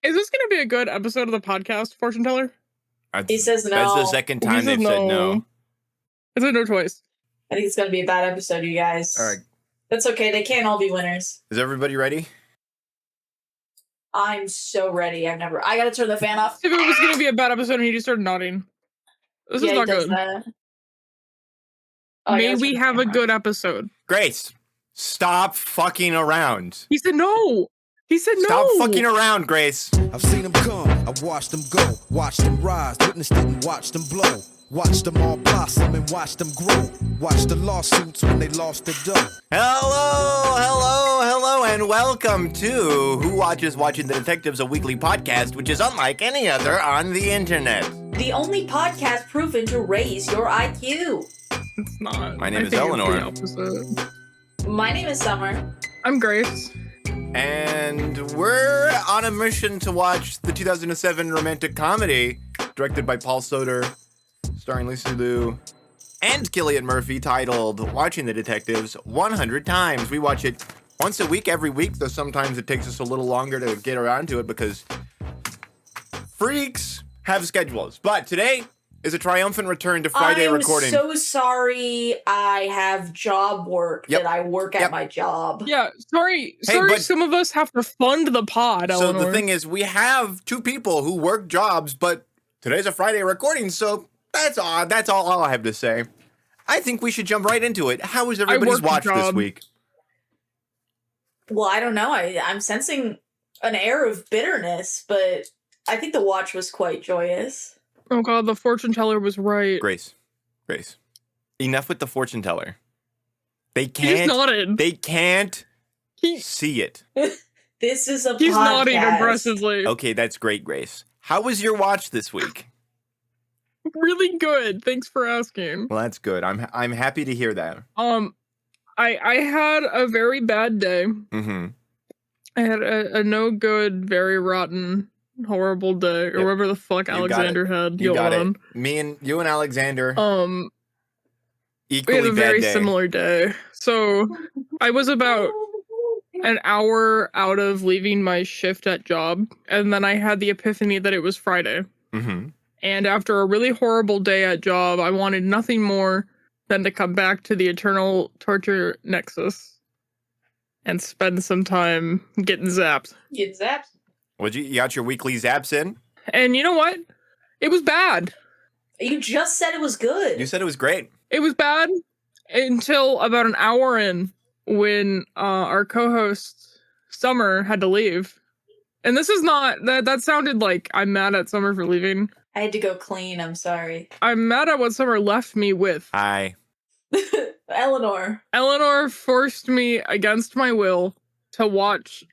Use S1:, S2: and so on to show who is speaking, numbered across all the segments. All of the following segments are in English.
S1: Is this going to be a good episode of the podcast, Fortune Teller?
S2: He says no.
S3: That's the second time they've said no.
S1: Is it no twice?
S2: I think it's going to be a bad episode, you guys.
S3: All right.
S2: That's okay. They can't all be winners.
S3: Is everybody ready?
S2: I'm so ready. I got to turn the fan off.
S1: If it was going to be a bad episode and he just started nodding. This is not good. May we have a good episode?
S3: Grace, stop fucking around.
S1: He said no. He said no.
S3: Stop fucking around, Grace.
S4: I've seen them come, I've watched them go, watched them rise, witnessed it and watched them blow. Watched them all blossom and watched them grow. Watched the lawsuits when they lost the dough.
S3: Hello, and welcome to Who Watches Watching the Detectives, a weekly podcast which is unlike any other on the internet.
S2: The only podcast proven to raise your IQ.
S1: It's not.
S3: My name is Eleanor.
S2: My name is Summer.
S1: I'm Grace.
S3: And we're on a mission to watch the 2007 romantic comedy directed by Paul Soter, starring Lucy Liu and Cillian Murphy, titled Watching the Detectives 100 Times. We watch it once a week, every week, though sometimes it takes us a little longer to get around to it because freaks have schedules. But today is a triumphant return to Friday recording.
S2: I'm so sorry I have job work that I work at my job.
S1: Yeah, sorry, some of us have to fund the pod, Eleanor.
S3: So the thing is, we have two people who work jobs, but today's a Friday recording, so that's all I have to say. I think we should jump right into it. How was everybody's watch this week?
S2: Well, I don't know. I'm sensing an air of bitterness, but I think the watch was quite joyous.
S1: Oh god, the fortune teller was right.
S3: Grace. Enough with the fortune teller. They can't.
S1: He just nodded.
S3: They can't see it.
S2: This is a podcast.
S1: He's nodding aggressively.
S3: Okay, that's great, Grace. How was your watch this week?
S1: Really good. Thanks for asking.
S3: Well, that's good. I'm happy to hear that.
S1: I had a very bad day.
S3: Mm-hmm.
S1: I had a no good, very rotten, horrible day, or whatever the fuck Alexander had.
S3: You got it. You and Alexander. Equally
S1: we had a very similar day. So I was about an hour out of leaving my shift at job, and then I had the epiphany that it was Friday.
S3: Mm-hmm.
S1: And after a really horrible day at job, I wanted nothing more than to come back to the Eternal Torture Nexus and spend some time getting zapped.
S2: Get zapped?
S3: You got your weekly zaps in?
S1: And you know what? It was bad.
S2: You just said it was good.
S3: You said it was great.
S1: It was bad until about an hour in when our co-host Summer had to leave. And this is not, that sounded like I'm mad at Summer for leaving.
S2: I had to go clean, I'm sorry.
S1: I'm mad at what Summer left me with.
S3: Hi.
S2: Eleanor.
S1: Eleanor forced me against my will to watch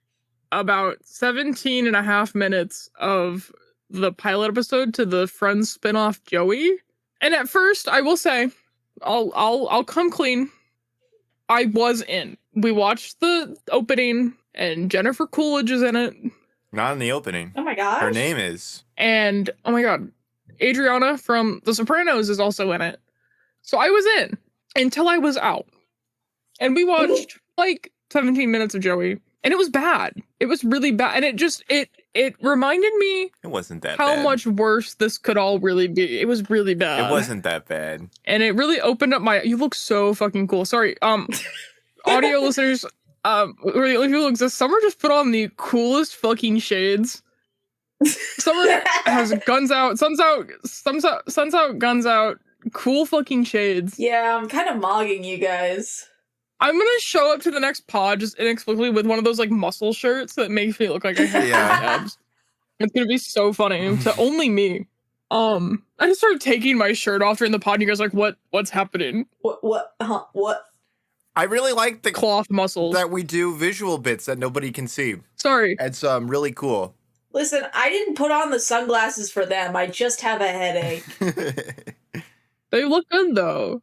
S1: about 17 and a half minutes of the pilot episode to the Friends spinoff Joey. And at first, I will say, I'll come clean. I was in. We watched the opening and Jennifer Coolidge is in it.
S3: Not in the opening.
S2: Oh my gosh.
S3: Her name is.
S1: And, oh my god, Adriana from The Sopranos is also in it. So I was in until I was out. And we watched like 17 minutes of Joey. And it was bad. It was really bad. And it reminded me
S3: It wasn't that
S1: how
S3: bad.
S1: much worse this could all really be. It was really bad.
S3: It wasn't that bad.
S1: And it really opened up you look so fucking cool. Sorry, audio listeners, if you look, Summer just put on the coolest fucking shades. Summer has guns out, sun's out, guns out, cool fucking shades.
S2: Yeah, I'm kind of mogging you guys.
S1: I'm gonna show up to the next pod just inexplicably with one of those like muscle shirts that makes me look like I have abs. It's gonna be so funny to only me. I just started taking my shirt off during the pod and you guys are like, what's happening?
S2: What?
S3: I really like the
S1: cloth muscles
S3: that we do visual bits that nobody can see.
S1: Sorry.
S3: It's really cool.
S2: Listen, I didn't put on the sunglasses for them. I just have a headache.
S1: They look good though.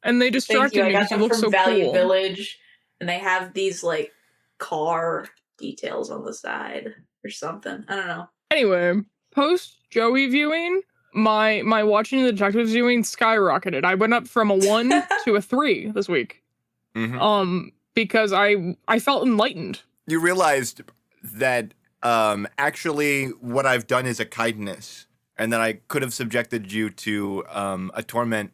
S1: And they distracted me because you look so
S2: Value
S1: cool.
S2: Village, and they have these like car details on the side or something. I don't know.
S1: Anyway, post Joey viewing, my watching the detectives viewing skyrocketed. I went up from a 1 to a 3 this week.
S3: Mm-hmm.
S1: Because I felt enlightened.
S3: You realized that Actually, what I've done is a kindness, and that I could have subjected you to a torment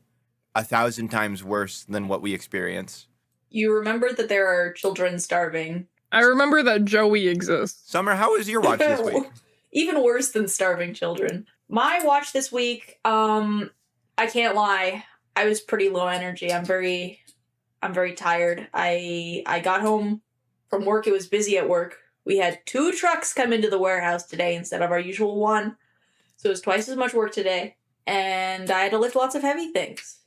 S3: 1,000 times worse than what we experience.
S2: You remember that there are children starving.
S1: I remember that Joey exists.
S3: Summer, how was your watch this week?
S2: Even worse than starving children. My watch this week, I can't lie, I was pretty low energy. I'm very tired. I got home from work. It was busy at work. We had 2 trucks come into the warehouse today instead of our usual 1. So it was twice as much work today. And I had to lift lots of heavy things.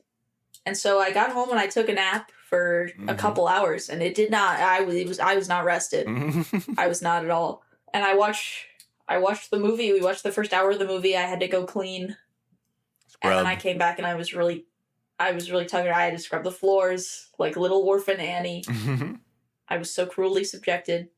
S2: And so I got home and I took a nap for a couple hours, and it did not. I was not rested. I was not at all. And I watched the movie. We watched the first hour of the movie. I had to go clean, and then I came back and I was really tired. I had to scrub the floors like little orphan Annie. I was so cruelly subjected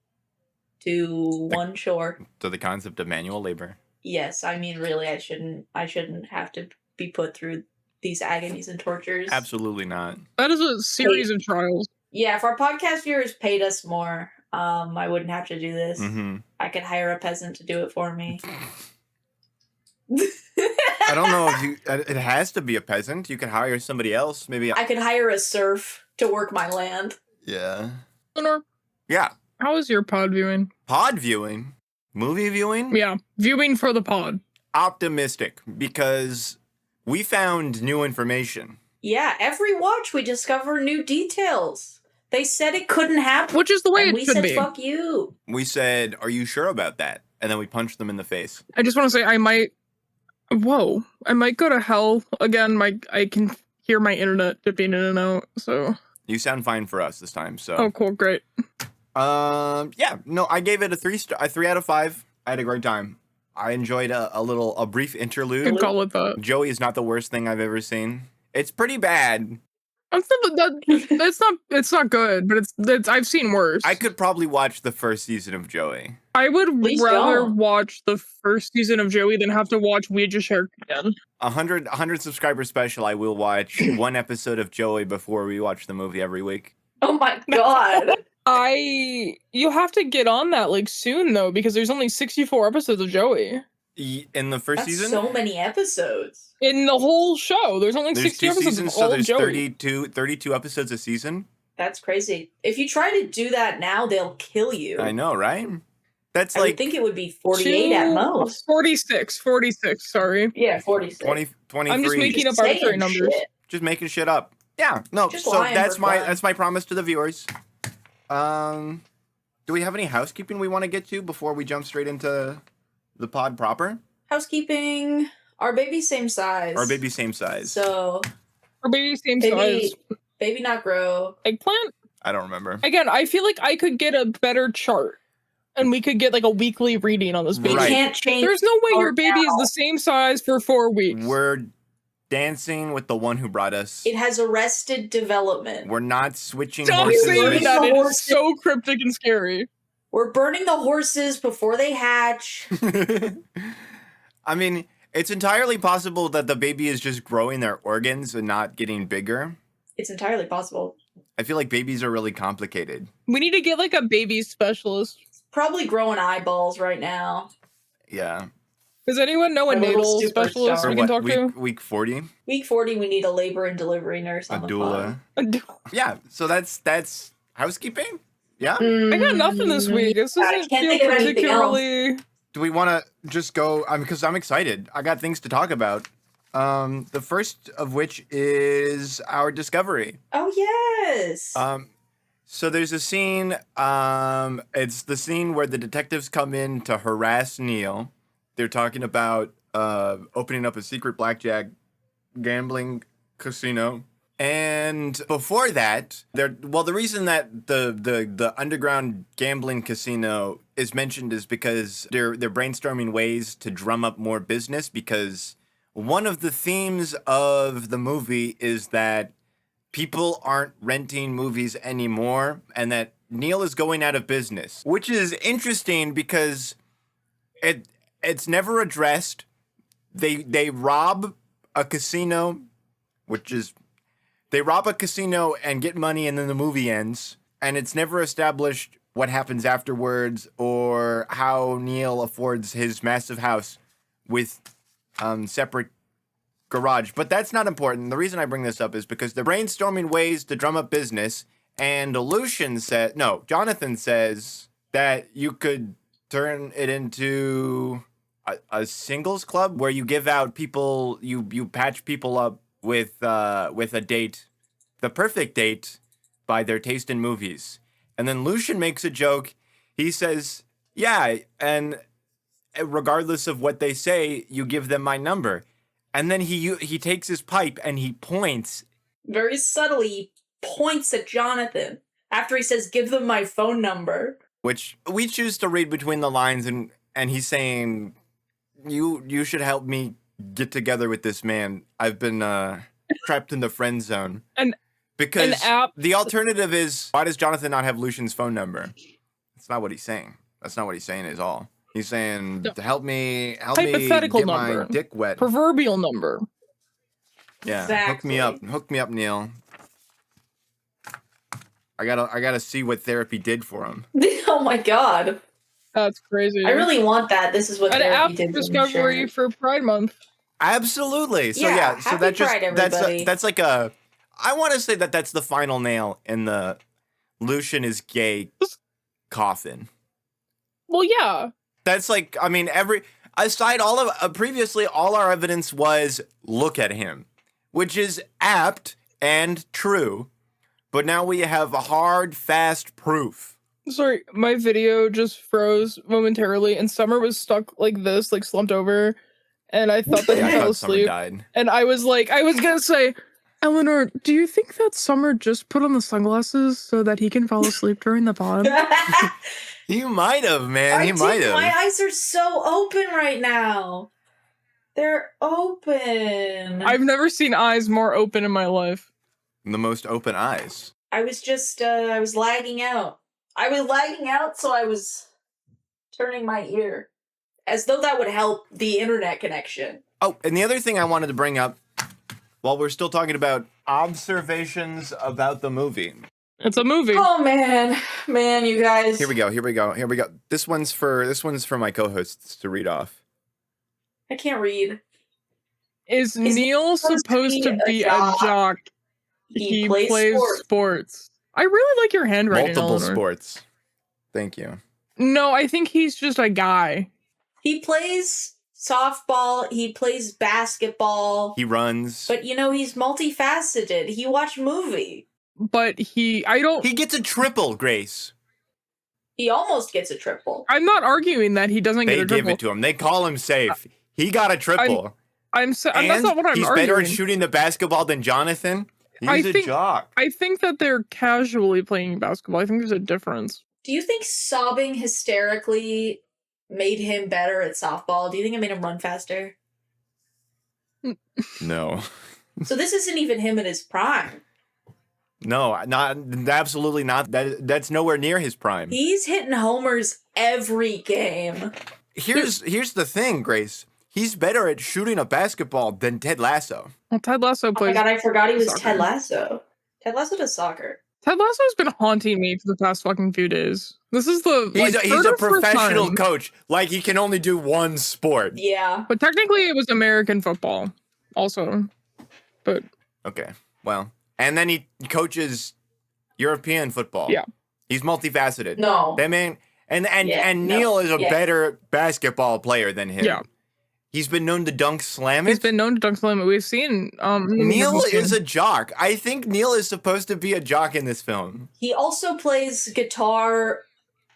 S2: to one chore.
S3: So the concept of manual labor.
S2: Yes, I mean, really, I shouldn't have to be put through these agonies and tortures.
S3: Absolutely not.
S1: That is a series of trials.
S2: Yeah, if our podcast viewers paid us more, I wouldn't have to do this.
S3: Mm-hmm.
S2: I could hire a peasant to do it for me.
S3: I don't know if you. It has to be a peasant. You could hire somebody else. Maybe.
S2: I could hire a serf to work my land.
S3: Yeah.
S1: Lenore,
S3: Yeah.
S1: how was your pod viewing?
S3: Pod viewing, movie viewing.
S1: Yeah, viewing for the pod.
S3: Optimistic, because we found new information.
S2: Yeah, every watch we discover new details. They said it couldn't happen.
S1: Which is the way
S2: and
S1: it
S2: we
S1: should
S2: said,
S1: be.
S2: fuck you.
S3: We said, "Are you sure about that?" And then we punched them in the face.
S1: I just want to say I might go to hell again. I can hear my internet dipping in and out. So
S3: You sound fine for us this time. So.
S1: oh, cool, great.
S3: Yeah. No, I gave it a 3 out of 5. I had a great time. I enjoyed a brief interlude.
S1: Could call it that.
S3: Joey is not the worst thing I've ever seen. It's pretty bad.
S1: It's not good, but it's I've seen worse.
S3: I could probably watch the first season of Joey.
S1: I would
S2: Please
S1: rather
S2: don't.
S1: watch the first season of Joey than have to watch Ouija Shark again.
S3: 100 subscriber special. I will watch 1 episode of Joey before we watch the movie every week.
S2: Oh my god.
S1: You have to get on that like soon though, because there's only 64 episodes of Joey.
S3: In the first
S2: That's
S3: season,
S2: so many episodes.
S1: In the whole show, there's only
S3: there's
S1: 60
S3: 2
S1: episodes
S3: seasons,
S1: of
S3: so
S1: all
S3: there's
S1: Joey.
S3: 32 episodes a season.
S2: That's crazy. If you try to do that now, they'll kill you.
S3: I know, right? That's
S2: I would
S3: like
S2: think it would be 48 at most.
S1: 46, sorry.
S2: Yeah, 46.
S3: 23.
S1: I'm just making up
S2: Saying
S1: arbitrary numbers.
S2: shit.
S3: Just making shit up. Yeah, no.
S2: Just
S3: So
S2: lying
S3: that's
S2: for
S3: my
S2: fun.
S3: promise to the viewers. Do we have any housekeeping we want to get to before we jump straight into the pod proper?
S2: Housekeeping. Our baby's same size.
S3: Our baby same size.
S2: So,
S1: Or maybe same
S2: baby,
S1: size.
S2: baby not grow.
S1: Eggplant?
S3: I don't remember.
S1: Again, I feel like I could get a better chart. And we could get like a weekly reading on this baby.
S2: We
S3: Right.
S2: can't change.
S1: There's no way your
S2: art
S1: baby is
S2: now.
S1: the same size for 4 weeks.
S3: We're dancing with the one who brought us.
S2: It has arrested development.
S3: We're not switching
S1: Stop
S3: horses.
S1: saying
S2: Raise
S1: that.
S2: the
S1: It is
S2: horses.
S1: so cryptic and scary.
S2: We're burning the horses before they hatch.
S3: I mean, it's entirely possible that the baby is just growing their organs and not getting bigger.
S2: It's entirely possible.
S3: I feel like babies are really complicated.
S1: We need to get like a baby specialist.
S2: Probably growing eyeballs right now.
S3: Yeah.
S1: Does anyone know a
S2: A little
S1: natal
S2: superstar.
S1: specialist
S3: For
S1: we can
S3: what,
S1: talk to?
S3: week 40?
S2: Week 40, we need a labor and delivery nurse
S3: A
S2: on the
S3: doula.
S2: phone.
S3: Yeah, so that's housekeeping? Yeah?
S1: I got nothing this week. This
S2: I
S1: doesn't
S2: can't
S1: feel
S2: think of anything else.
S1: particularly.
S3: Do we want to just go? Because I'm excited. I got things to talk about. The first of which is our discovery.
S2: Oh, yes.
S3: So there's a scene. It's the scene where the detectives come in to harass Neil. They're talking about opening up a secret blackjack gambling casino. And before that, the reason that the underground gambling casino is mentioned is because they're brainstorming ways to drum up more business, because one of the themes of the movie is that people aren't renting movies anymore and that Neil is going out of business, which is interesting because it's never addressed. They rob a casino, they rob a casino and get money, and then the movie ends, and it's never established what happens afterwards or how Neil affords his massive house with separate garage. But that's not important. The reason I bring this up is because they're brainstorming ways to drum up business, and Jonathan says that you could turn it into a singles club where you give out people, you patch people up with a date, the perfect date by their taste in movies. And then Lucian makes a joke. He says, yeah, and regardless of what they say, you give them my number. And then he takes his pipe and he points.
S2: Very subtly points at Jonathan after he says, give them my phone number.
S3: Which we choose to read between the lines, and he's saying, you should help me get together with this man. I've been trapped in the friend zone. Because the alternative is, why does Jonathan not have Lucian's phone number? That's not what he's saying. That's not what he's saying at all. He's saying, help me
S1: Hypothetical
S3: get
S1: number.
S3: my dick wet.
S1: Proverbial number.
S3: Yeah,
S2: Exactly.
S3: Hook me up, Neil. I gotta see what therapy did for him.
S2: Oh my god.
S1: That's crazy.
S2: I really want that. This is what
S1: An
S2: therapy
S1: app
S2: did for me,
S1: discovery
S2: sure.
S1: for Pride Month.
S3: Absolutely. So
S2: Yeah,
S3: so
S2: happy
S3: that just
S2: Pride, everybody.
S3: that's like a. I want to say that's the final nail in the Lucian is gay coffin.
S1: Well, yeah.
S3: That's like, I mean, previously all our evidence was look at him, which is apt and true, but now we have a hard, fast proof.
S1: Sorry, my video just froze momentarily, and Summer was stuck like this, like slumped over, and I thought that he
S3: I
S1: fell
S3: thought Summer
S1: asleep.
S3: died.
S1: And I was gonna say, Eleanor, do you think that Summer just put on the sunglasses so that he can fall asleep during the pod?
S3: He might have, man. He might have.
S2: My eyes are so open right now. They're open.
S1: I've never seen eyes more open in my life.
S3: The most open eyes.
S2: I was just, I was lagging out. So I was turning my ear. As though that would help the internet connection.
S3: Oh, and the other thing I wanted to bring up, while we're still talking about observations about the movie.
S1: It's a movie.
S2: Oh man, you guys.
S3: Here we go. This one's for my co-hosts to read off.
S2: I can't read.
S1: Is Neil supposed to be a jock?
S2: He plays
S1: sports. I really like your handwriting,
S3: Multiple
S1: Eleanor.
S3: sports. Thank you.
S1: No, I think he's just a guy.
S2: He plays softball. He plays basketball.
S3: He runs.
S2: But he's multifaceted. He watched movie.
S1: But
S3: He gets a triple, Grace.
S2: He almost gets a triple.
S1: I'm not arguing that he doesn't
S3: They
S1: get a triple.
S3: give it to him. They call him safe. He got a triple.
S1: That's
S3: and
S1: not what I'm
S3: he's
S1: arguing.
S3: better at shooting the basketball than Jonathan. He's a jock.
S1: I think that they're casually playing basketball. I think there's a difference.
S2: Do you think sobbing hysterically made him better at softball? Do you think it made him run faster?
S3: No.
S2: So this isn't even him in his prime.
S3: No, absolutely not. That's nowhere near his prime.
S2: He's hitting homers every game.
S3: Here's the thing, Grace. He's better at shooting a basketball than Ted Lasso.
S1: Well, Ted Lasso
S2: Oh my
S1: plays.
S2: god, I forgot he was
S1: soccer.
S2: Ted Lasso. Ted Lasso does soccer.
S1: Ted Lasso's been haunting me for the past fucking few days. This is the
S3: He's
S1: third
S3: a
S1: or fourth
S3: professional
S1: time.
S3: coach. Like, he can only do one sport.
S2: Yeah.
S1: But technically, it was American football, also. But
S3: Okay, well, and then he coaches European football.
S1: Yeah.
S3: He's multifaceted.
S2: No.
S3: That man, and
S2: Yeah,
S3: Neil is a
S2: yeah.
S3: better basketball player than him.
S1: Yeah.
S3: He's been known to dunk slam
S1: he's
S3: it.
S1: been known to dunk slam it. We've seen.
S3: Neil is a jock. I think Neil is supposed to be a jock in this film.
S2: He also plays guitar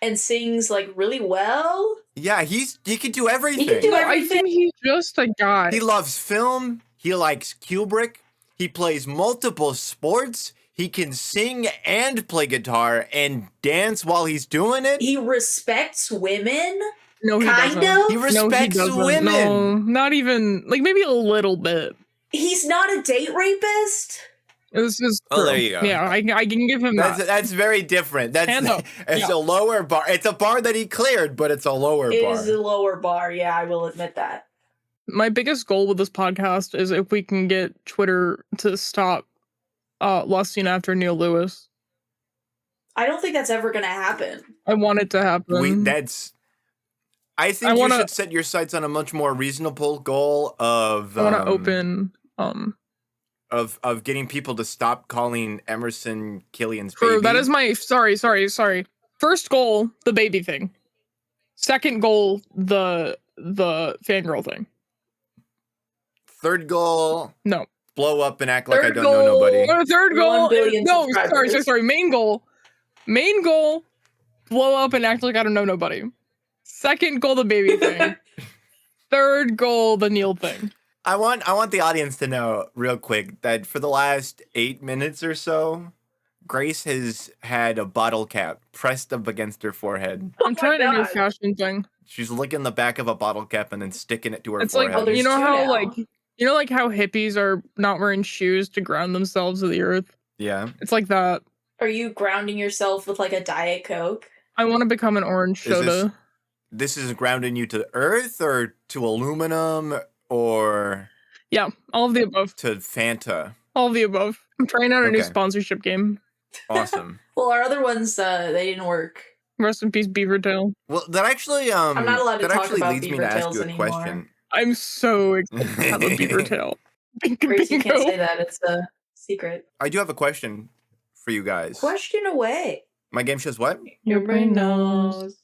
S2: and sings like really well.
S3: Yeah, he can do everything.
S2: He can do
S1: No, I
S2: everything.
S1: think he's just a guy.
S3: He loves film. He likes Kubrick. He plays multiple sports. He can sing and play guitar and dance while he's doing it.
S2: He respects women.
S1: No, he
S2: Kind
S1: doesn't.
S2: of.
S3: He
S1: No, he
S3: respects
S1: doesn't.
S3: women.
S1: No, not even like maybe a little bit.
S2: He's not a date rapist.
S1: This is
S3: Oh,
S1: true.
S3: there you go.
S1: Yeah, I can give him that.
S3: That's very different.
S1: Hand up.
S3: It's
S1: Yeah.
S3: a lower bar. It's a bar that he cleared, but it's a lower
S2: It
S3: bar.
S2: is a lower bar. Yeah, I will admit that.
S1: My biggest goal with this podcast is if we can get Twitter to stop lusting after Neil Lewis.
S2: I don't think that's ever gonna happen.
S1: I want it to happen.
S3: I think
S1: I
S3: you
S1: wanna-
S3: should set your sights on a much more reasonable goal of
S1: I want to open
S3: of getting people to stop calling Emerson Killian's
S1: True,
S3: baby.
S1: that is my sorry. First goal, the baby thing. Second goal, the fangirl thing.
S3: Third goal,
S1: No.
S3: blow up and act like I
S2: Third
S3: don't know nobody.
S2: goal-
S1: Third
S2: 1
S1: goal.
S2: billion
S1: No,
S2: subscribers.
S1: sorry. Main goal, blow up and act like I don't know nobody. Second goal, the baby thing. Third goal, the Neil thing.
S3: I want the audience to know real quick that for the last 8 minutes or so, Grace has had a bottle cap pressed up against her forehead.
S2: Oh
S1: I'm
S2: my
S1: trying a new
S2: God.
S1: fashion thing.
S3: She's licking the back of a bottle cap and then sticking it to her
S1: It's
S3: forehead.
S1: like
S2: there's
S1: you know
S2: two
S1: how
S2: now.
S1: like how hippies are not wearing shoes to ground themselves to the earth.
S3: Yeah.
S1: It's like that.
S2: Are you grounding yourself with like a Diet Coke?
S1: I want to become an orange
S3: Is this-
S1: soda.
S3: This is grounding you to the earth or to aluminum or
S1: Yeah, all of the above.
S3: to Fanta.
S1: All of the above. I'm trying out a new
S3: Okay.
S1: sponsorship game.
S3: Awesome.
S2: Well, our other ones, they didn't work.
S1: Rest in peace, Beavertail.
S3: Well, that actually
S2: I'm not allowed to
S3: that
S2: talk
S3: actually
S2: about
S3: leads me
S2: beaver
S3: to ask
S2: tails
S3: you a
S2: anymore.
S3: question.
S1: I'm so excited to have a Beavertail.
S2: Grace, you can't
S1: Bingo.
S2: say that. It's a secret.
S3: I do have a question for you guys.
S2: Question away.
S3: My game shows what?
S1: Your brain knows.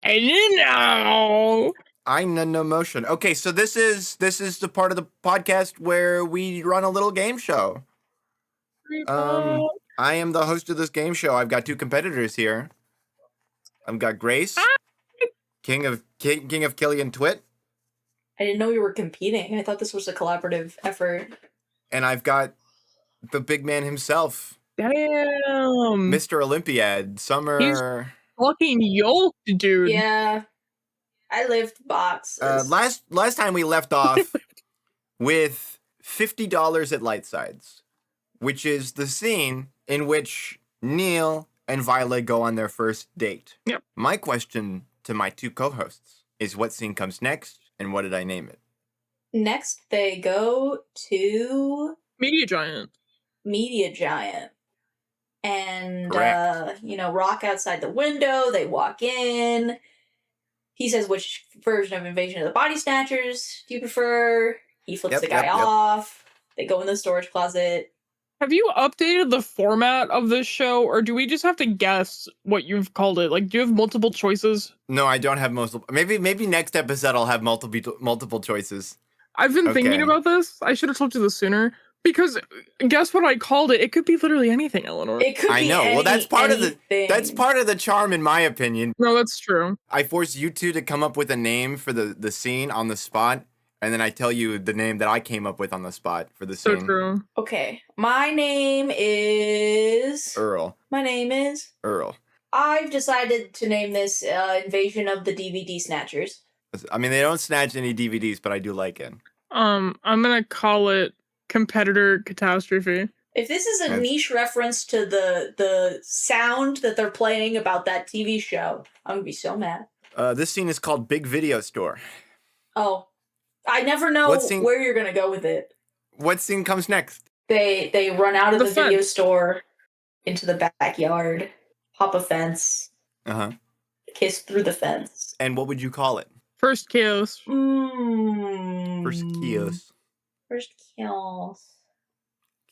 S1: And you know.
S3: I know no motion. Okay, so this is the part of the podcast where we run a little game show. I am the host of this game show. I've got two competitors here. I've got Grace, King of Killian Twit,
S2: I didn't know we were competing. I thought this was a collaborative effort.
S3: and I've got the big man himself,
S1: Damn.
S3: Mr. Olympiad, Summer.
S1: Fucking yoked, dude.
S2: Yeah. I lift boxes.
S3: Last time we left off with $50 at Lightsides, which is the scene in which Neil and Violet go on their first date.
S1: Yep.
S3: My question to my two co-hosts is what scene comes next and what did I name it?
S2: Next, they go to
S1: Media giant.
S2: Media Giant. And,
S3: Correct.
S2: Rock outside the window. They walk in. He says, which version of Invasion of the Body Snatchers do you prefer? He flips
S3: Yep,
S2: the guy
S3: yep, yep.
S2: off. They go in the storage closet.
S1: Have you updated the format of this show, or do we just have to guess what you've called it? Like, do you have multiple choices?
S3: No, I don't have multiple. Maybe next episode I'll have multiple choices.
S1: I've been thinking
S3: Okay.
S1: about this. I should have told you this sooner. Because guess what I called it? It could be literally anything, Eleanor.
S2: It could
S3: I
S2: be
S3: know. Well, that's part of
S2: anything.
S3: That's part of the charm, in my opinion.
S1: No, that's true.
S3: I force you two to come up with a name for the scene on the spot, and then I tell you the name that I came up with on the spot for the
S1: So
S3: scene.
S1: true.
S2: Okay. My name is...
S3: Earl.
S2: I've decided to name this Invasion of the DVD Snatchers.
S3: I mean, they don't snatch any DVDs, but I do like it.
S1: I'm gonna call it Competitor Catastrophe.
S2: If this is a
S3: That's-
S2: niche reference to the sound that they're playing about that TV show, I'm gonna be so mad.
S3: This scene is called Big Video Store.
S2: Oh, I never know
S3: What scene-
S2: where you're gonna go with it.
S3: What scene comes next?
S2: They run out of
S1: The
S2: the video
S1: fence.
S2: store into the backyard, hop a fence,
S3: Uh-huh.
S2: kiss through the fence.
S3: And what would you call it?
S1: First chaos.
S3: First kios.
S2: First kills.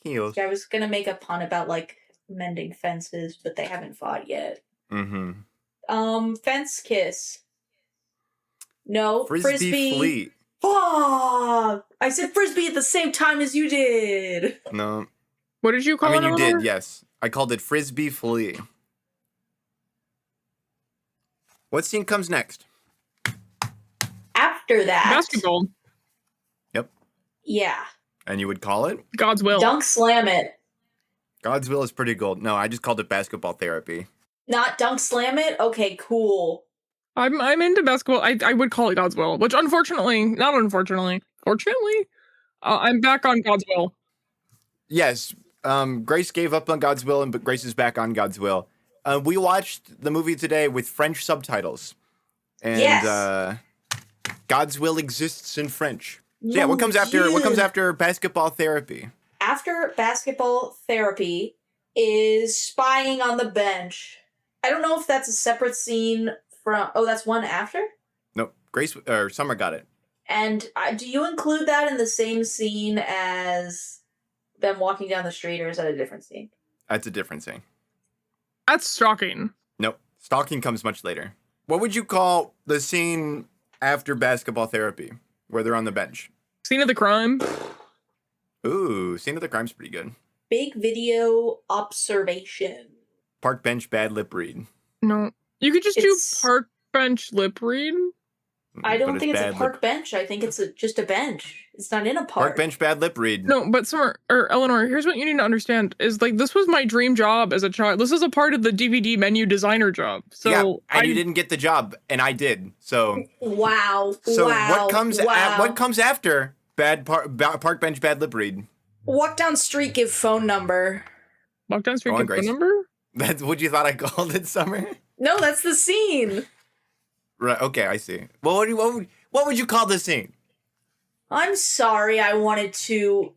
S3: Kios.
S2: I was gonna make a pun about like mending fences, but they haven't fought yet.
S3: Mm-hmm.
S2: Fence kiss. No,
S3: Frisbee Fleet.
S2: Fuck! I said frisbee at the same time as you did.
S3: No.
S1: What did you call
S3: I mean,
S1: it?
S3: you
S1: Eleanor?
S3: did, yes. I called it Frisbee Flea. What scene comes next?
S2: After that,
S1: Basketball.
S2: yeah,
S3: And you would call it?
S1: God's will.
S2: dunk slam it,
S3: God's Will is pretty gold. No, I just called it Basketball Therapy.
S2: not dunk slam it. Okay, cool.
S1: I'm into basketball. I would call it God's will, which fortunately, I'm back on God's will.
S3: Yes, Grace gave up on God's Will, but Grace is back on God's Will. We watched the movie today with French subtitles. And
S2: Yes.
S3: God's Will exists in French. So yeah, what comes after Basketball Therapy?
S2: After basketball therapy is spying on the bench. I don't know if that's a separate scene from. Oh, that's one after?
S3: Nope. Grace or Summer got it.
S2: And do you include that in the same scene as them walking down the street, or is that a different scene?
S3: That's a different thing.
S1: That's shocking.
S3: Nope. Stalking comes much later. What would you call the scene after basketball therapy where they're on the bench?
S1: Scene of the crime.
S3: Ooh, scene of the crime's pretty good.
S2: Big video observation.
S3: Park bench bad lip read.
S1: No. You could just
S2: It's-
S1: do park bench lip read.
S2: I
S3: But
S2: don't think it's a
S3: bad
S2: park
S3: lip-
S2: bench. I think it's just a bench. It's not in a park.
S3: Park bench bad lip read.
S1: No, but Summer or Eleanor, here's what you need to understand is like this was my dream job as a child. This is a part of the DVD menu designer job. So
S3: yeah, and you didn't get the job, and I did. So
S2: Wow.
S3: what
S2: wow.
S3: comes after park bench bad lip read?
S2: Walk down street, give phone number.
S1: Walk down street,
S3: Go on,
S1: get the
S3: Grace.
S1: number.
S3: That's what you thought I called it, Summer?
S2: No, that's the scene.
S3: Right. Okay, I see. Well, what would you call this scene?
S2: I'm sorry, I wanted to.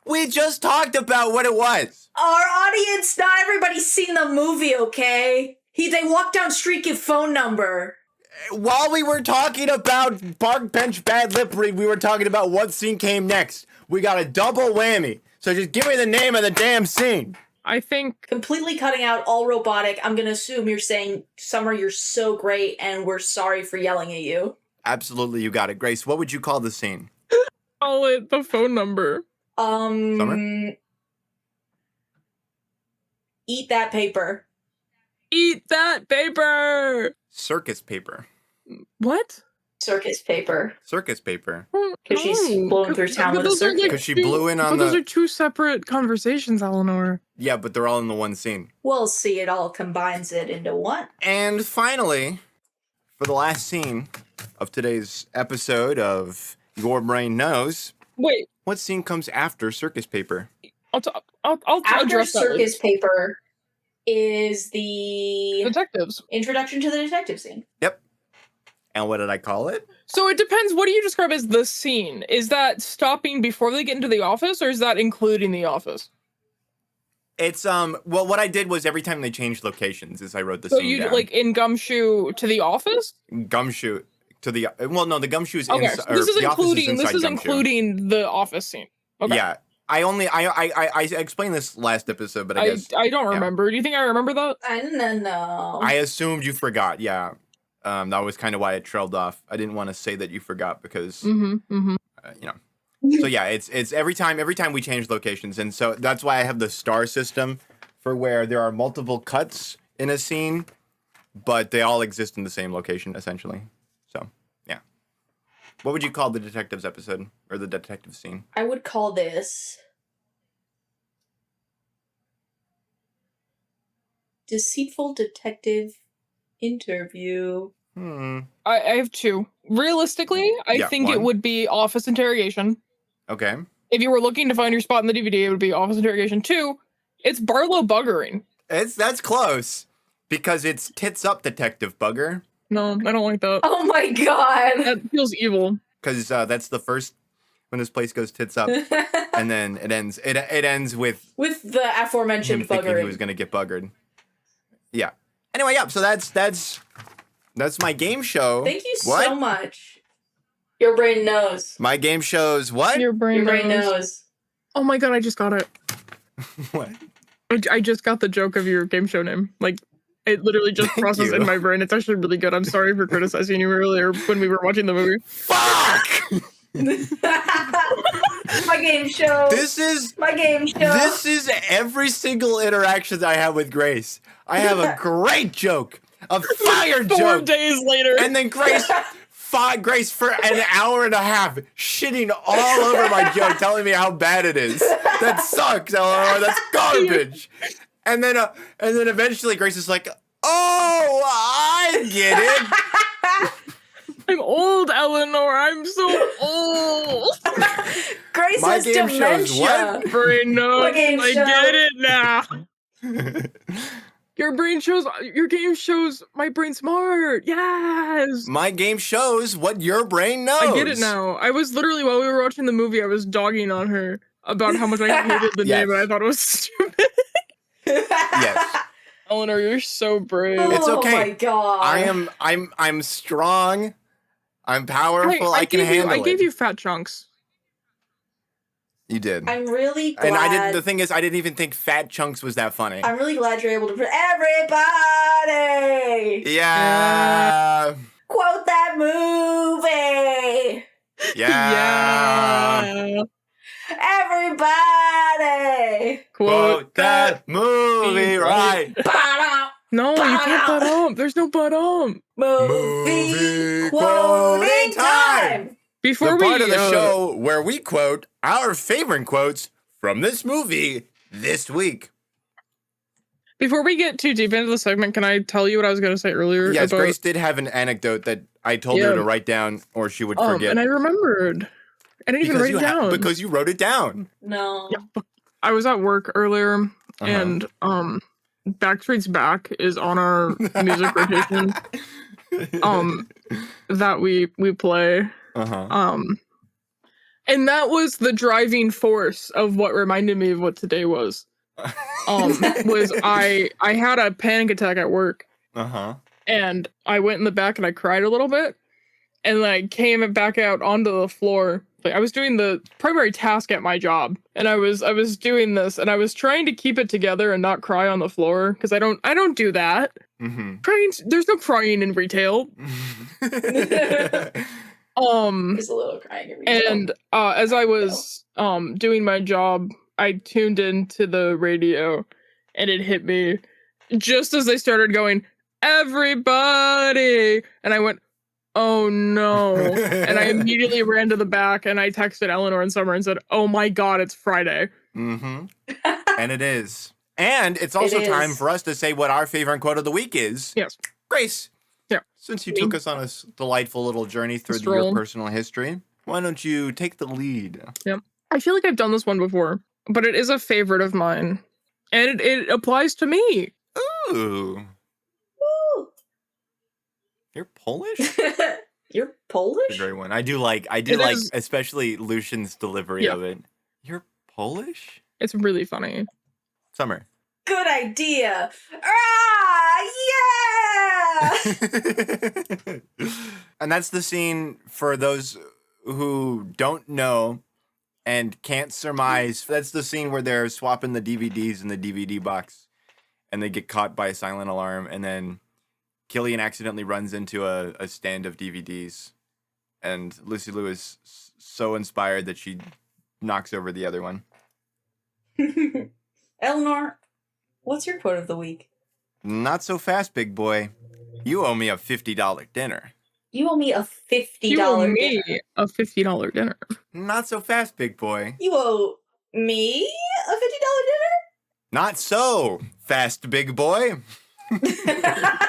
S3: We just talked about what it was.
S2: Our audience, not everybody's seen the movie, okay? They walk down street, give phone number.
S3: While we were talking about park bench bad lip read, we were talking about what scene came next. We got a double whammy. So just give me the name of the damn scene.
S1: I think
S2: Completely cutting out all robotic. I'm gonna assume you're saying, Summer, you're so great, and we're sorry for yelling at you.
S3: Absolutely, you got it. Grace, what would you call the scene?
S1: call it the phone number.
S3: Summer?
S2: Eat that paper.
S1: Eat that paper.
S3: Circus paper.
S1: What?
S2: Circus paper.
S3: Circus paper.
S2: 'Cause she's blowing through town with a
S1: those are,
S2: circuit.
S3: 'Cause she blew in on
S1: but those
S3: the-
S1: are two separate conversations, Eleanor.
S3: Yeah, but they're all in the one scene.
S2: We'll see, it all combines it into one.
S3: And finally, for the last scene of today's episode of Your Brain Knows,
S1: Wait,
S3: what scene comes after circus paper?
S1: I'll
S2: After
S1: address that later.
S2: circus paper is the
S1: Detectives.
S2: introduction to the detective scene.
S3: Yep. And what did I call it?
S1: So it depends. What do you describe as the scene? Is that stopping before they get into the office, or is that including the office?
S3: It's well, what I did was every time they changed locations, is I wrote the
S1: So
S3: scene
S1: you
S3: down.
S1: like in Gumshoe to the office?
S3: Gumshoe to the no, the Gumshoe's
S1: Okay,
S3: inside.
S1: so this is
S3: the office
S1: including
S3: inside Gumshoe.
S1: including the office scene. Okay.
S3: Yeah, I explained this last episode, but I guess
S1: I don't
S3: yeah.
S1: remember. Do you think I remember that?
S2: I don't know.
S3: I assumed you forgot. Yeah, that was kind of why it trailed off. I didn't want to say that you forgot because
S1: Mm-hmm. Mm-hmm.
S3: you know. So yeah, it's every time we change locations, and so that's why I have the star system for where there are multiple cuts in a scene, but they all exist in the same location essentially. So yeah, what would you call the detectives episode or the detective scene?
S2: I would call this Deceitful Detective Interview.
S1: I have two. Realistically, I
S3: Yeah,
S1: think it
S3: one.
S1: would be office interrogation.
S3: Okay.
S1: If you were looking to find your spot in the DVD, it would be office interrogation. Two, it's Barlow buggering.
S3: That's close because it's tits up detective bugger
S1: No, I don't like that.
S2: Oh my god!
S1: That feels evil.
S3: because that's the first when this place goes tits up, and then it ends with
S2: With the
S3: him
S2: aforementioned
S3: thinking he
S2: buggering.
S3: was gonna get buggered. Yeah. Anyway, yeah. So that's my game show.
S2: Thank you
S3: What?
S2: so much. Your brain knows.
S3: My game shows what?
S1: Your brain,
S2: Your brain
S1: knows.
S2: knows.
S1: Oh my god, I just got it.
S3: What?
S1: I just got the joke of your game show name. Like, it literally just
S3: Thank
S1: processed
S3: you.
S1: in my brain. It's actually really good. I'm sorry for criticizing you earlier when we were watching the movie.
S3: Fuck!
S2: My game show. My game show.
S3: This is every single interaction I have with Grace. I have a great joke, a fire
S1: 4
S3: joke,
S1: days later.
S3: and then Grace for an hour and a half shitting all over my joke, telling me how bad it is. That sucks, Eleanor. That's garbage. And then eventually Grace is like, "Oh, I get it."
S1: I'm old, Eleanor. I'm so old.
S2: Grace
S3: My
S2: has
S3: game shows
S2: dementia.
S3: what?
S1: Brain knows.
S2: What game
S1: I
S2: show?
S1: get it now. Your game shows my brain smart. Yes.
S3: My game shows what your brain knows.
S1: I get it now. I was literally, while we were watching the movie, I was dogging on her about how much I hated the
S3: Yes.
S1: name and I thought it was stupid.
S3: Yes.
S1: Eleanor, you're so brave.
S3: It's
S2: Oh
S3: okay.
S2: my god.
S3: I'm strong. I'm powerful. I can handle it.
S1: I gave you fat chunks.
S3: You did.
S2: I'm really glad.
S3: And I didn't. The thing is, I didn't even think Fat Chunks was that funny.
S2: I'm really glad you're able to put everybody.
S3: Yeah.
S2: Quote that movie.
S3: Yeah.
S2: Everybody.
S3: Quote that movie right.
S2: Ba-da.
S1: No, you can't butt up. There's no butt up.
S2: Movie quoting time.
S1: Before
S3: The
S1: we
S3: part of the show where we quote our favorite quotes from this movie this week.
S1: Before we get too deep into the segment, can I tell you what I was going to say earlier?
S3: Yes,
S1: about,
S3: Grace did have an anecdote that I told her to write down or she would forget.
S1: and I remembered. I didn't even write it down.
S3: Because you wrote it down.
S2: No.
S1: I was at work earlier, and Backstreet's Back is on our music rotation. That we play. And that was the driving force of what reminded me of what today was. Was I had a panic attack at work. And I went in the back and I cried a little bit. And then I came back out onto the floor. Like I was doing the primary task at my job, and I was doing this, and I was trying to keep it together and not cry on the floor because I don't do that. Crying, there's no crying in retail.
S2: There's a little crying every
S1: And as I was doing my job, I tuned into the radio, and it hit me just as they started going, "Everybody," and I went, "Oh no." And I immediately ran to the back and I texted Eleanor and Summer and said, "Oh my god, it's Friday."
S3: And it is. And it's also time for us to say what our favorite quote of the week is.
S1: Yes.
S3: Grace.
S1: Yeah.
S3: Since you took us on a delightful little journey through your personal history, why don't you take the lead?
S1: Yep. I feel like I've done this one before, but it is a favorite of mine. And it applies to me.
S3: Ooh.
S2: Woo.
S3: You're Polish?
S2: You're Polish?
S3: A great one. I do like especially Lucian's delivery of it. You're Polish?
S1: It's really funny.
S3: Summer.
S2: Good idea. Ah, yeah!
S3: And that's the scene for those who don't know and can't surmise. That's the scene where they're swapping the DVDs in the DVD box and they get caught by a silent alarm, and then Killian accidentally runs into a stand of DVDs, and Lucy Liu is so inspired that she knocks over the other one.
S2: Eleanor, what's your quote of the week?
S3: Not so fast, big boy. You owe me a $50 dinner.
S2: You owe me a $50
S1: You owe
S2: dinner.
S1: me a $50 dinner.
S3: Not so fast, big boy.
S2: You owe me a $50
S3: Not so fast, big boy.
S2: dinner?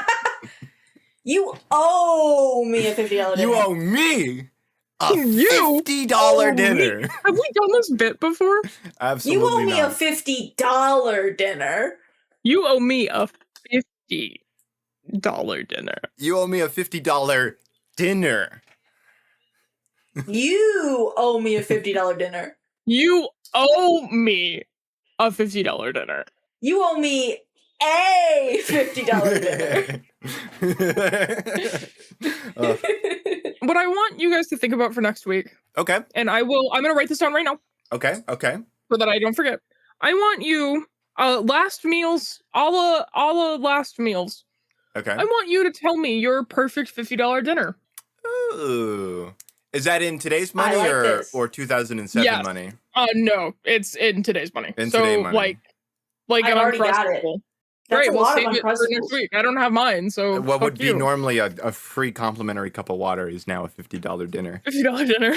S2: You owe me a $50 dinner.
S3: You owe me a
S1: You
S3: $50
S1: owe
S3: dinner.
S1: me- Have we done this bit before?
S3: Absolutely
S2: You owe me
S3: not.
S2: a $50 dinner.
S1: You owe me a $50 dinner.
S3: You owe me a $50 dinner.
S2: You owe me a $50 dinner.
S1: You owe me a $50 dinner.
S2: You owe me a $50 dinner.
S1: What I want you guys to think about for next week,
S3: Okay.
S1: and I'm going to write this down right now
S3: Okay.
S1: so that I don't forget. I want you, last meals, a la last meals.
S3: Okay.
S1: I want you to tell me your perfect $50 dinner.
S3: Ooh. Is that in today's money
S2: like this.
S3: or 2007
S1: Yes.
S3: money?
S1: No, it's in today's money.
S3: In
S1: so
S3: today money.
S1: like
S2: I've
S1: an
S2: already got it.
S1: Uncrustable.
S2: That's
S1: Great,
S2: a
S1: we'll
S2: lot of
S1: save it for next
S2: Uncrustables.
S1: week. I don't have mine, so
S3: What would
S1: fuck
S3: be
S1: you.
S3: normally a free complimentary cup of water is now a $50 dinner.
S1: $50 dinner.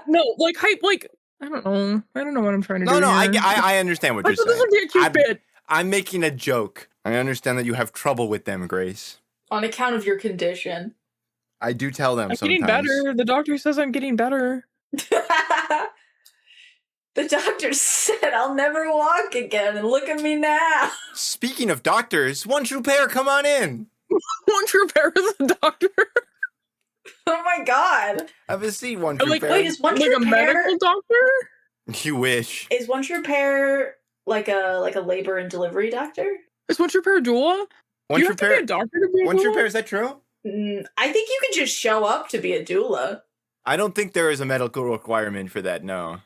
S1: No, like hype, like I don't know what I'm trying to do.
S3: No,
S1: here.
S3: I understand what
S1: I
S3: you're
S1: thought this
S3: saying.
S1: would be a cute bit.
S3: I'm making a joke. I understand that you have trouble with them, Grace.
S2: On account of your condition.
S3: I do tell them
S1: I'm
S3: sometimes.
S1: getting better. The doctor says I'm getting better.
S2: The doctor said I'll never walk again, and look at me now.
S3: Speaking of doctors, one true pair, come on in.
S1: One true pair is the doctor.
S2: Oh my god.
S3: Have a seat, one true
S1: Like,
S3: pair.
S2: Wait, is One
S1: Like
S2: True
S1: a
S2: Pair?
S1: medical doctor?
S3: You wish.
S2: Is One True Pair like a labor and delivery doctor.
S1: Is Once Repair a doula?
S3: Once
S1: You have to be a doctor to be a
S3: Once
S1: doula?
S3: Repair, is that true?
S2: I think you can just show up to be a doula.
S3: I don't think there is a medical requirement for that. No,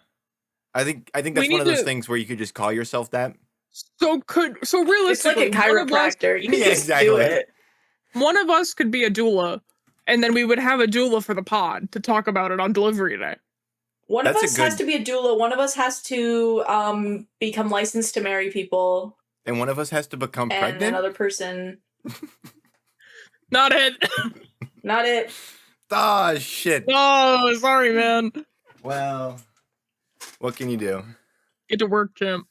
S3: I think that's
S1: We
S3: one of
S1: need
S3: those
S1: to-
S3: things where you could just call yourself that.
S1: So
S2: It's like
S1: realistically,
S2: a chiropractor. You can
S3: Yeah,
S2: just do
S3: exactly.
S2: it.
S1: one of us could be a doula, and then we would have a doula for the pod to talk about it on delivery day.
S2: One
S3: That's
S2: of
S3: a
S2: us has
S3: good-
S2: to be a doula. One of us has to become licensed to marry people,
S3: And one of us has to become
S2: and
S3: pregnant.
S2: another person.
S1: Not it.
S2: Not it.
S3: Ah, shit.
S1: Oh, sorry, man.
S3: Well, what can you do?
S1: Get to work, champ.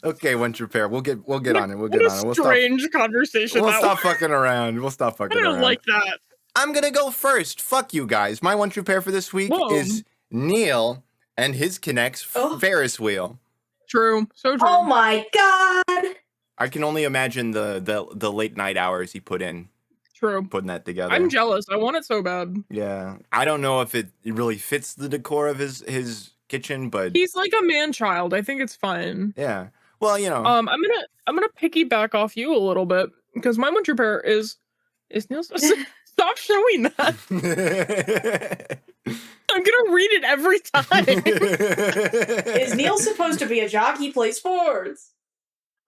S3: Okay, Once Repair. We'll get on it. We'll
S1: What
S3: get
S1: a
S3: on it. We'll
S1: strange conversation
S3: We'll
S1: that
S3: stop
S1: was.
S3: fucking around. We'll stop
S1: I
S3: fucking
S1: don't
S3: around.
S1: like that.
S3: I'm gonna go first. Fuck you guys. My Once Repair for this week
S1: Whoa.
S3: is Neil and his Kinect's
S2: Oh.
S3: Ferris wheel.
S1: True. So true.
S2: Oh my god!
S3: I can only imagine the late night hours he put in
S1: True.
S3: putting that together.
S1: I'm jealous. I want it so bad.
S3: Yeah, I don't know if it really fits the decor of his kitchen, but
S1: He's like a man child. I think it's fine.
S3: yeah. Well, you know.
S1: I'm gonna piggyback off you a little bit because my Winter Repair is Neil's. Stop showing that. I'm gonna read it every time.
S2: Is Neil supposed to be a jockey? Play sports.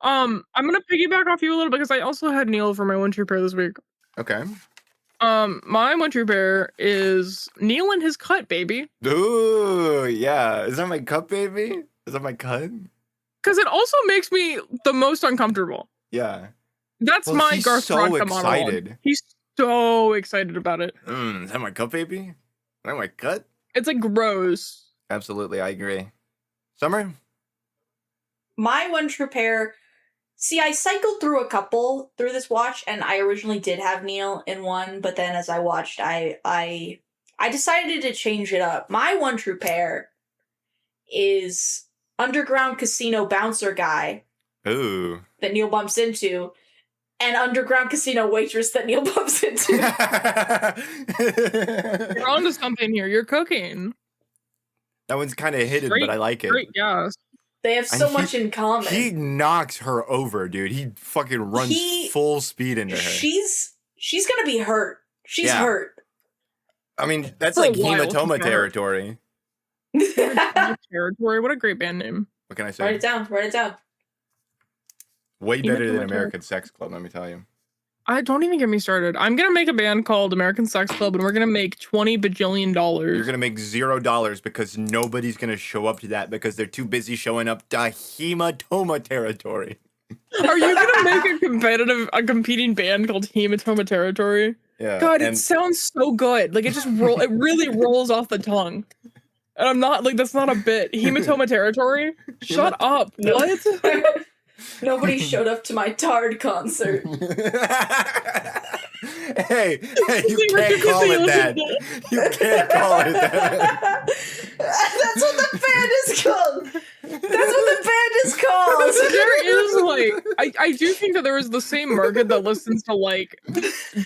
S1: I'm gonna piggyback off you a little bit because I also had Neil for my Winter Repair this week.
S3: Okay.
S1: My Winter Repair is Neil and his cut, baby.
S3: Ooh, yeah. Is that my cut, baby? Is that my cut?
S1: Because it also makes me the most uncomfortable.
S3: Yeah.
S1: That's
S3: Well,
S1: my
S3: he's
S1: Garth
S3: so
S1: Brocka monologue.
S3: excited.
S1: He's so excited about it.
S3: Is that my cut, baby? Is that my cut?
S1: It's like gross.
S3: Absolutely, I agree. Summer?
S2: My one true pair. See, I cycled through a couple through this watch, and I originally did have Neil in one, but then as I watched, I decided to change it up. My one true pair is Underground Casino bouncer guy
S3: Ooh.
S2: that Neil bumps into, and Underground Casino waitress that Neil bumps into.
S1: You're onto something here. You're cooking.
S3: That one's kind of hidden,
S1: Great-
S3: but I like it.
S1: Great guess.
S2: They have so
S3: And he-
S2: much in common.
S3: He knocks her over, dude. He fucking runs
S2: He-
S3: full speed into her.
S2: She's gonna be hurt. She's
S3: Yeah.
S2: hurt.
S3: I mean, that's
S1: For a
S3: like
S1: while,
S3: hematoma
S1: for sure.
S3: territory.
S1: Territory. What a great band name.
S3: What can I say?
S2: Write it down. Write it down.
S3: Way better than
S1: Hematoma
S3: American Sex Club, let me tell you.
S1: I don't even get me started. I'm gonna make a band called American Sex Club, and we're gonna make $20 bajillion.
S3: You're gonna make $0 because nobody's gonna show up to that because they're too busy showing up to hematoma territory.
S1: Are you gonna make a competing band called Hematoma Territory?
S3: Yeah.
S1: God, it
S3: and
S1: sounds so good. Like it really rolls off the tongue. And I'm not like that's not a bit. Hematoma Territory? Shut up.
S2: No.
S1: What?
S2: Nobody showed up to my Tard concert.
S3: hey, you
S1: They were
S3: can't
S1: too
S3: call
S1: busy
S3: it that.
S1: listening
S3: You can't call it that.
S2: That's what the band is called. That's what the band is called.
S1: There is like I do think that there is the same market that listens to like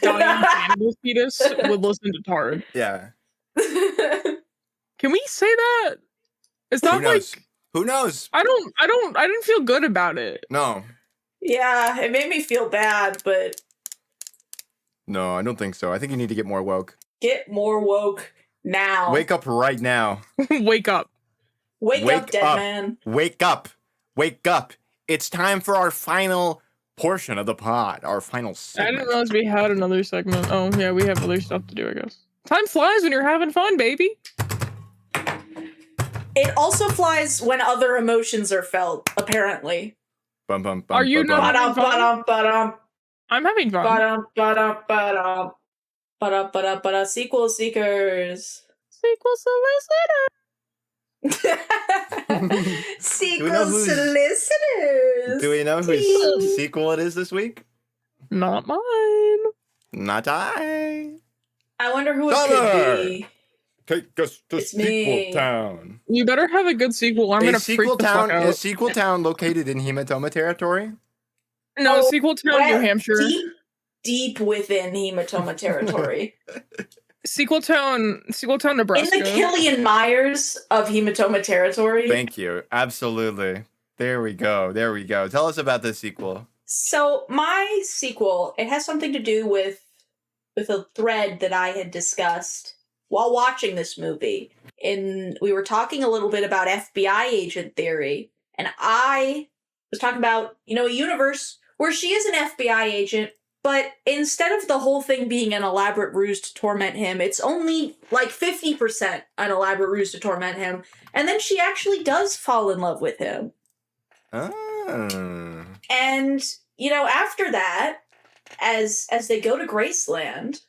S1: dying cannibal fetus would listen to Tard.
S3: Yeah.
S1: Can we say that? Is
S3: Who
S1: that
S3: knows?
S1: like
S3: Who knows?
S1: I didn't feel good about it.
S3: No.
S2: Yeah, it made me feel bad, but
S3: No, I don't think so. I think you need to get more woke.
S2: get more woke now.
S3: Wake up right now.
S1: Wake up.
S2: Wake
S3: Wake
S2: up, dead
S3: up.
S2: man.
S3: Wake up. Wake up. It's time for our final portion of the pod. Our final
S1: I
S3: segment.
S1: didn't realize we had another segment. Oh yeah, we have other stuff to do, I guess. Time flies when you're having fun, baby.
S2: It also flies when other emotions are felt, apparently.
S3: Bum, bum, bum,
S1: Are you
S3: bum, bum.
S1: not-
S2: Ba-dum,
S1: I'm having fun.
S2: ba-dum. Sequel seekers.
S1: Sequel solicitor.
S2: Sequel
S3: who's-
S2: solicitors.
S3: Do we know whose
S2: Ding.
S3: sequel it is this week?
S1: Not mine.
S3: Not I.
S2: I wonder who it
S3: Summer.
S2: could be.
S3: Take us to
S2: It's me.
S3: Sequel Town.
S1: You better have a good sequel. I'm gonna
S3: Is Sequel
S1: freak the fuck
S3: Town
S1: out.
S3: is Sequel Town located in Hematoma territory?
S1: No,
S2: Oh,
S1: Sequel Town, New
S2: Wet,
S1: Hampshire.
S2: Deep within hematoma territory.
S1: Sequel Town, Nebraska.
S2: In the Killian Myers of Hematoma territory.
S3: Thank you. Absolutely. There we go. Tell us about the sequel.
S2: So my sequel, it has something to do with a thread that I had discussed while watching this movie. We were talking a little bit about FBI agent theory, and I was talking about, a universe where she is an FBI agent, but instead of the whole thing being an elaborate ruse to torment him, it's only like 50% an elaborate ruse to torment him, and then she actually does fall in love with him.
S3: Oh.
S2: And, after that, as they go to Graceland,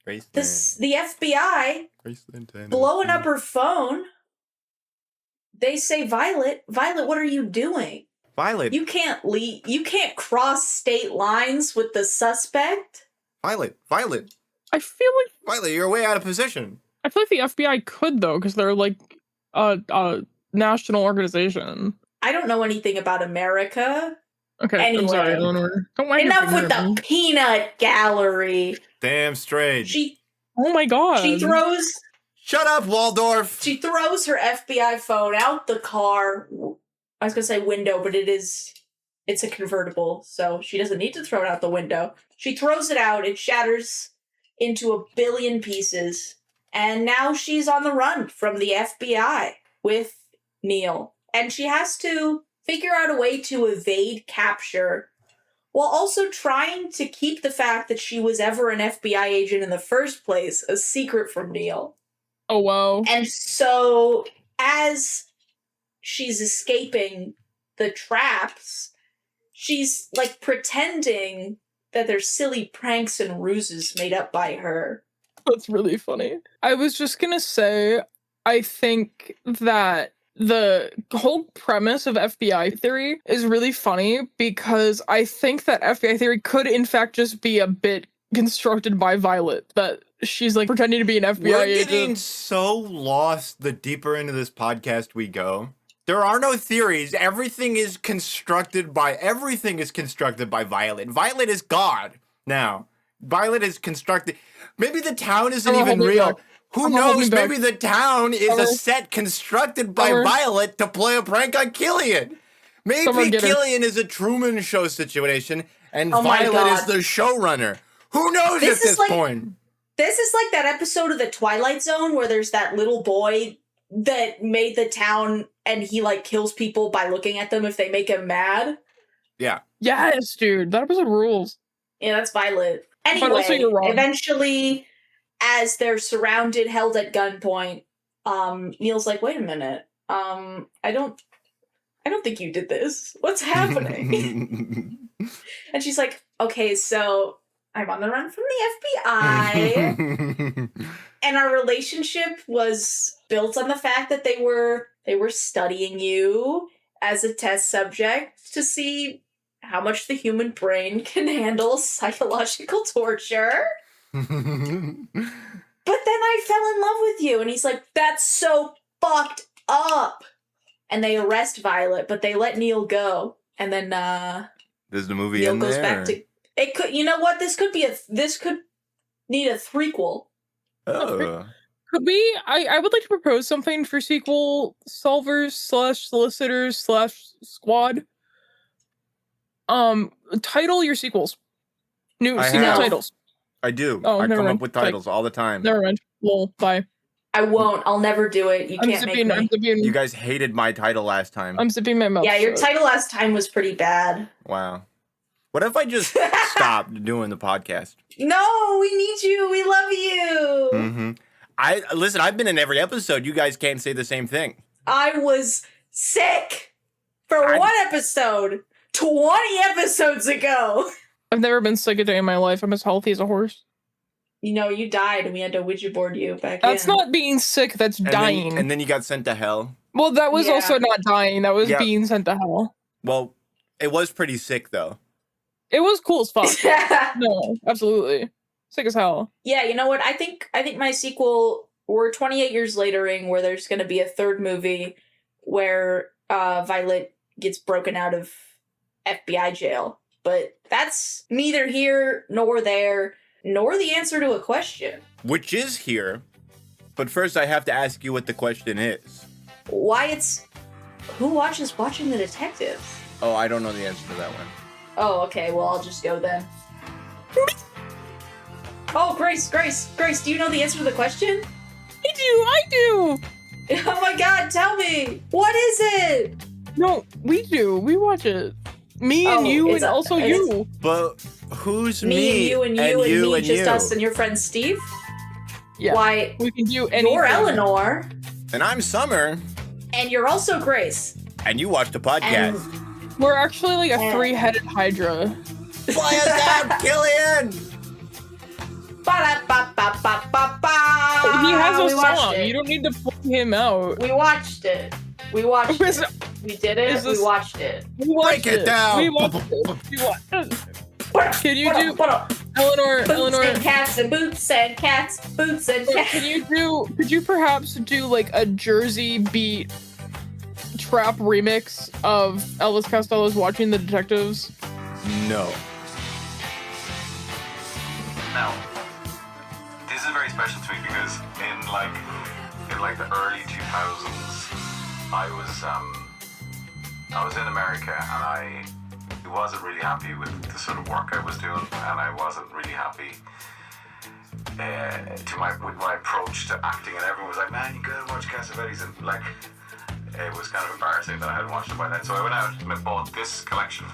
S2: the FBI
S3: Graceland,
S2: blowing up her phone, they say, Violet, what are you doing?
S3: Violet.
S2: You can't leave. You can't cross state lines with the suspect.
S3: Violet.
S1: I feel like
S3: Violet, you're way out of position.
S1: the FBI could though, because they're like a national organization.
S2: I don't know anything about America.
S1: Okay,
S2: Anyway.
S1: I'm sorry, Eleanor. Don't mind
S2: Enough
S1: your
S2: with the peanut gallery.
S3: Damn straight.
S1: Oh my god.
S2: She throws
S3: Shut up, Waldorf.
S2: her FBI phone out the car. I was gonna say window, but it's a convertible, so she doesn't need to throw it out the window. She throws it out, it shatters into a billion pieces, and now she's on the run from the FBI with Neil. And she has to figure out a way to evade capture while also trying to keep the fact that she was ever an FBI agent in the first place a secret from Neil.
S1: Oh wow.
S2: And so, as she's escaping the traps, she's like pretending that there's silly pranks and ruses made up by her.
S1: That's really funny. I was just gonna say, I think that the whole premise of FBI theory is really funny because I think that FBI theory could in fact just be a bit constructed by Violet, that she's like pretending to be an FBI
S3: We're
S1: agent.
S3: getting so lost the deeper into this podcast we go. There are no theories. Everything is constructed by Violet. Violet is God now. Violet is constructed. Maybe the town isn't
S1: I'm
S3: even
S1: holding
S3: real.
S1: back.
S3: Who
S1: I'm holding
S3: knows?
S1: back.
S3: Maybe the town is a
S1: Summer.
S3: set constructed by
S1: Summer.
S3: Violet to play a prank on Killian. Maybe
S1: Someone get her.
S3: Killian is a Truman Show situation and
S2: Oh my
S3: Violet is
S2: God.
S3: the showrunner. Who knows
S2: This
S3: at
S2: is
S3: this
S2: like-
S3: point?
S2: This is like that episode of The Twilight Zone where there's that little boy that made the town and he like kills people by looking at them if they make him mad.
S1: Yes, dude. That episode rules.
S2: Yeah, that's Violet.
S1: But also
S2: Anyway,
S1: you're wrong.
S2: eventually, as they're surrounded, held at gunpoint, Neil's like, "Wait a minute, I don't think you did this. What's happening?" And she's like, "Okay, so I'm on the run from the FBI." And our relationship was built on the fact that they were studying you as a test subject to see how much the human brain can handle psychological torture. But then I fell in love with you. And he's like, that's so fucked up. And they arrest Violet, but they let Neil go. And then
S3: Does the movie
S2: Neil
S3: end
S2: goes
S3: there?
S2: back to it. Could, you know what? This could need a threequel.
S3: Oh.
S1: Could we? I would like to propose something for sequel solvers / solicitors / squad. Title your sequels. New
S3: I
S1: sequel
S3: have.
S1: titles.
S3: I do.
S1: Oh,
S3: I
S1: never
S3: come
S1: mind.
S3: up with
S1: Like,
S3: titles all the time.
S1: Never mind. Lol. Bye.
S2: I won't. I'll never do it. You
S1: I'm
S2: can't make
S1: zipping. I'm
S2: me.
S1: zipping.
S3: You guys hated my title last time.
S1: I'm zipping my mouth.
S2: Yeah, your
S1: shut.
S2: title last time was pretty bad.
S3: Wow. What if I just stopped doing the podcast?
S2: No, we need you. We love you.
S3: Mm-hmm. Listen, I've been in every episode. You guys can't say the same thing.
S2: I was sick for one episode 20 episodes ago.
S1: I've never been sick a day in my life. I'm as healthy as a horse.
S2: You know, you died and we had to Ouija board you back
S1: That's
S2: in.
S1: not being sick. That's
S3: And
S1: dying.
S3: Then, and then you got sent to hell.
S1: Well, that was
S2: Yeah.
S1: also not dying. That was
S3: Yeah.
S1: being sent to hell.
S3: Well, it was pretty sick, though.
S1: It was cool as fuck. No, absolutely. Sick as hell.
S2: Yeah, you know what? I think my sequel, we're 28 years latering where there's going to be a third movie where Violet gets broken out of FBI jail. But that's neither here nor there. nor the answer to a question.
S3: Which is here, but first I have to ask you what the question is.
S2: Why it's who watches Watching the Detectives?
S3: Oh, I don't know the answer to that one.
S2: Oh, okay, well I'll just go then. Oh, Grace, do you know the answer to the question?
S1: I do.
S2: Oh my god, tell me! What is it?
S1: No, we do. We watch it. Me and
S2: Oh,
S1: you,
S2: it's
S1: and
S2: a-
S1: also
S2: it's-
S1: you.
S3: But who's
S2: Me
S3: me?
S2: and you and you and me,
S3: and
S2: just
S3: you.
S2: us and your friend Steve?
S1: Yeah,
S2: Why,
S1: we can do anything.
S2: you're Eleanor,
S3: And I'm Summer,
S2: and you're also Grace.
S3: and you watched a
S2: And
S3: podcast.
S1: We're actually like a
S2: Yeah.
S1: 3-headed Hydra.
S3: Fly us out, Killian!
S2: ba-da-ba-ba-ba-ba-ba.
S1: He has
S2: We
S1: a
S2: watched
S1: song.
S2: it.
S1: You don't need to play him out.
S2: We watched it. We watched
S1: Is
S2: it.
S1: it-
S2: We did it.
S1: is this-
S2: We watched it.
S1: We watched
S3: Break it down.
S1: We watched it. We watched it. Can you do
S2: Boots
S1: Eleanor?
S2: and cats and boots and cats, boots and cats.
S1: Could you perhaps do like a Jersey beat trap remix of Elvis Costello's Watching the Detectives?
S3: No.
S5: Now, this is very special to me because in the early 2000s, I was in America and I wasn't really happy with the sort of work I was doing, and I wasn't really happy with my approach to acting. And everyone was like, "Man, you gotta watch Cassavetes," and like it was kind of embarrassing that I hadn't watched it by then. So I went out and I bought this collection